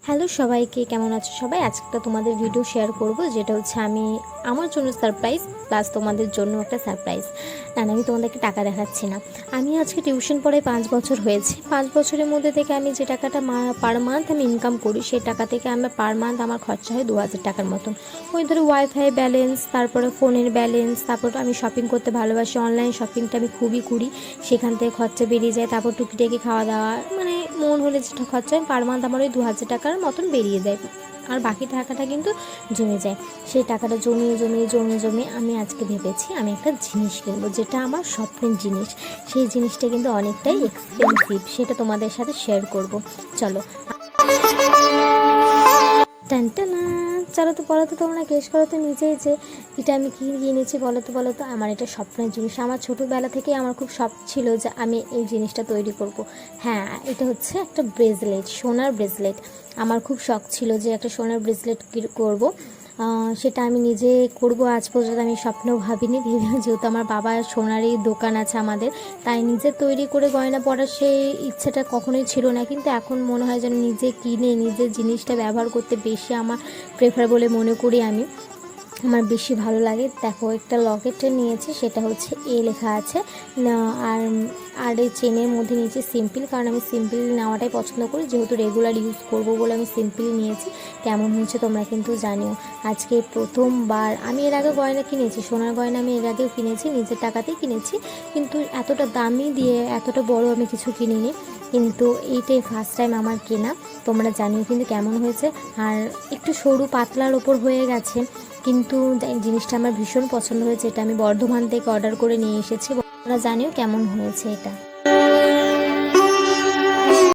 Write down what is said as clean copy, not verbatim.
Hello সবাইকে, কেমন আছো সবাই? আজকে তোমাদের ভিডিও শেয়ার করব, যেটা হচ্ছে আমি আমার জন্য সারপ্রাইজ প্লাস তোমাদের জন্য একটা সারপ্রাইজ। না, আমি তোমাদেরকে টাকা দেখাচ্ছি না। আমি আজকে টিউশন পড়াই 5 বছর হয়েছে। 5 বছরের মধ্যে থেকে আমি যে টাকাটা পার মান্থ আমি ইনকাম করি, সেই টাকা থেকে আমার পার মান্থ আমার খরচা হয় 2,000 টাকার মতন। ওই ধরো ওয়াইফাই ব্যালেন্স, তারপরে ফোনের ব্যালেন্স, তারপর আমি শপিং করতে ভালোবাসি, অনলাইন শপিংটা আমি খুবই করি, সেখান থেকে খরচা বেরিয়ে যায়। তারপর টুকিটাকি খাওয়া দাওয়া, মানে মন হলে যেটা খরচা হয় পার মান্থ আমার ওই 2,000 টাকার মতন বেরিয়ে যায়। আর বাকি টাকাটা কিন্তু জমে যায়। সেই টাকাটা জমিয়ে জমিয়ে জমিয়ে জমিয়ে আমি আজকে ভেবেছি আমি একটা জিনিস কিনবো, যেটা আমার স্বপ্নের জিনিস। সেই জিনিসটা কিন্তু অনেকটাই এক্সপেন্সিভ, সেটা তোমাদের সাথে শেয়ার করব। চলো টানটানা, চলো তো বলো তো, তোমরা গেস করো তো নিজেই যে এটা আমি কী কিনেছি। বলো তো আমার এটা স্বপ্নের জিনিস। আমার ছোটোবেলা থেকেই আমার খুব শখ ছিল যে আমি এই জিনিসটা তৈরি করব। হ্যাঁ, এটা হচ্ছে একটা ব্রেসলেট, সোনার ব্রেসলেট। আমার খুব শখ ছিল যে একটা সোনার ব্রেসলেট করব। সেটা আমি নিজে করব, আজ পর্যন্ত আমি স্বপ্নেও ভাবিনি। যেহেতু আমার বাবার সোনারই দোকান আছে আমাদের, তাই নিজে তৈরি করে গয়না পরার সেই ইচ্ছাটা কখনোই ছিল না। কিন্তু এখন মনে হয় যেন নিজে কিনে নিজের জিনিসটা ব্যবহার করতে বেশি আমার প্রেফার বলে মনে করি আমি। আমার বেশি ভালো লাগে। দেখো, একটা লকেটটা নিয়েছি, সেটা হচ্ছে এ লেখা আছে। আর আর এই চেনের মধ্যে নিয়েছি সিম্পল, কারণ আমি সিম্পল নেওয়াটাই পছন্দ করি, যেহেতু রেগুলার ইউজ করব বলে আমি সিম্পল নিয়েছি। কেমন হয়েছে তোমরা কিন্তু জানিও। আজকে প্রথমবার আমি এর আগে গয়না কিনেছি, সোনার গয়না আমি এর আগেও কিনেছি, নিজের টাকাতেই কিনেছি, কিন্তু এতটা দামি দিয়ে এতটা বড় আমি কিছু কিনিনি। কিন্তু এইটাই ফার্স্ট টাইম আমার কেনা। তোমরা জানিও কিন্তু কেমন হয়েছে। আর একটু সরু পাতলার ওপর হয়ে গেছে, কিন্তু জিনিসটা আমার ভীষণ পছন্দ হয়েছে। এটা আমি বর্ধমান থেকে অর্ডার করে নিয়ে এসেছি। তোমরা জানিও কেমন হয়েছে এটা।